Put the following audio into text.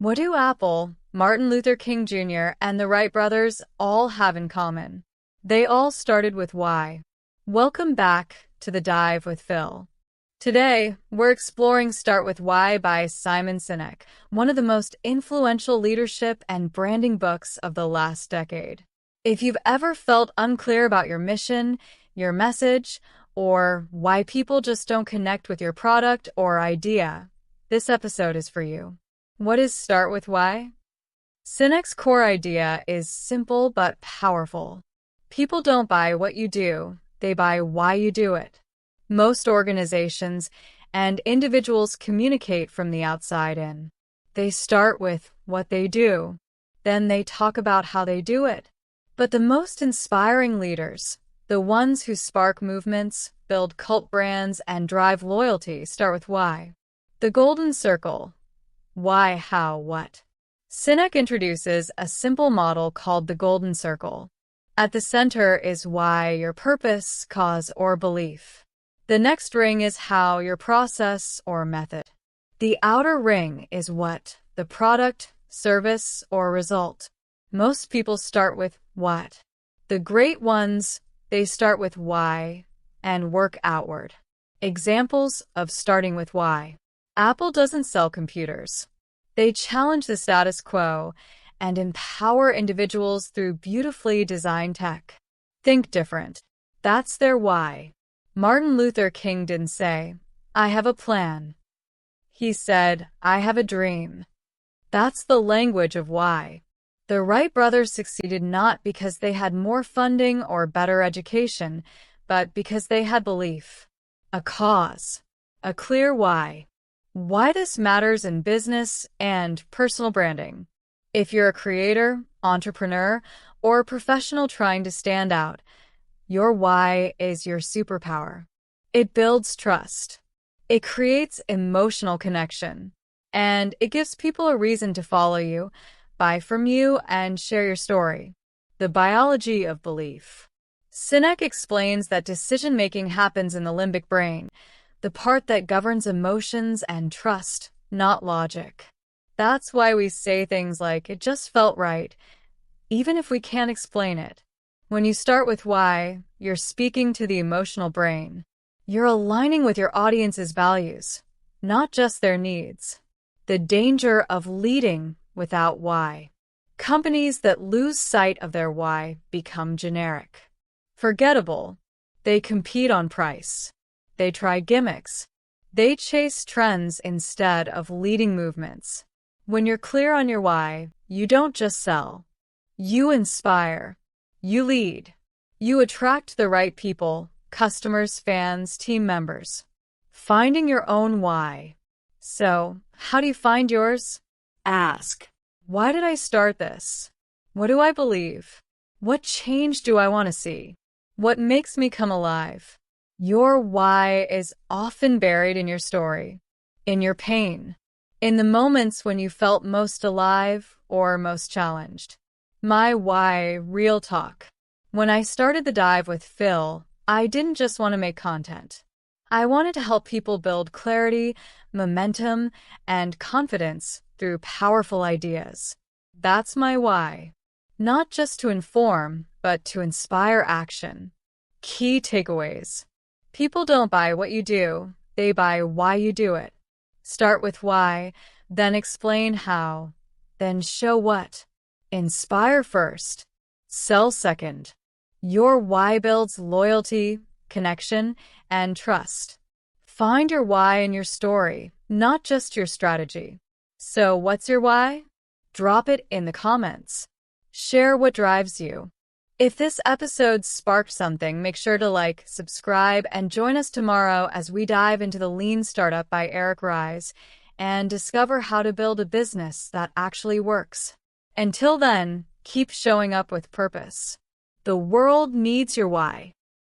What do Apple, Martin Luther King Jr., and the Wright brothers all have in common? They all started with why. Welcome back to The Dive with Phil. Today, we're exploring Start With Why by Simon Sinek, one of the most influential leadership and branding books of the last decade. If you've ever felt unclear about your mission, your message, or why people just don't connect with your product or idea, this episode is for you. What is Start With Why? Sinek's core idea is simple but powerful. People don't buy what you do, they buy why you do it. Most organizations and individuals communicate from the outside in. They start with what they do, then they talk about how they do it. But the most inspiring leaders, the ones who spark movements, build cult brands, and drive loyalty, start with why. The golden circle. Why, how, what? Sinek introduces a simple model called the golden circle. At the center is why, your purpose, cause, or belief. The next ring is how, your process or method. The outer ring is what, the product, service, or result. Most people start with what. The great ones, they start with why and work outward. Examples of starting with why. Apple doesn't sell computers. They challenge the status quo and empower individuals through beautifully designed tech. Think different. That's their why. Martin Luther King didn't say, "I have a plan." He said, "I have a dream." That's the language of why. The Wright brothers succeeded not because they had more funding or better education, but because they had belief, a cause, a clear why. Why this matters in business and personal branding. If you're a creator, entrepreneur, or professional trying to stand out, your why is your superpower. It builds trust. It creates emotional connection. And it gives people a reason to follow you, buy from you, and share your story. The biology of belief. Sinek explains that decision-making happens in the limbic brain, the part that governs emotions and trust, not logic. That's why we say things like, "It just felt right," even if we can't explain it. When you start with why, you're speaking to the emotional brain. You're aligning with your audience's values, not just their needs. The danger of leading without why. Companies that lose sight of their why become generic. Forgettable. They compete on price. They try gimmicks. They chase trends instead of leading movements. When you're clear on your why, you don't just sell. You inspire. You lead. You attract the right people, customers, fans, team members. Finding your own why. So, how do you find yours? Ask. Why did I start this? What do I believe? What change do I want to see? What makes me come alive? Your why is often buried in your story, in your pain, in the moments when you felt most alive or most challenged. My why, real talk. When I started The Dive with Phil, I didn't just want to make content. I wanted to help people build clarity, momentum, and confidence through powerful ideas. That's my why. Not just to inform, but to inspire action. Key takeaways. People don't buy what you do, they buy why you do it. Start with why, then explain how, then show what. Inspire first, sell second. Your why builds loyalty, connection, and trust. Find your why in your story, not just your strategy. So what's your why? Drop it in the comments. Share what drives you. If this episode sparked something, make sure to like, subscribe, and join us tomorrow as we dive into The Lean Startup by Eric Ries and discover how to build a business that actually works. Until then, keep showing up with purpose. The world needs your why.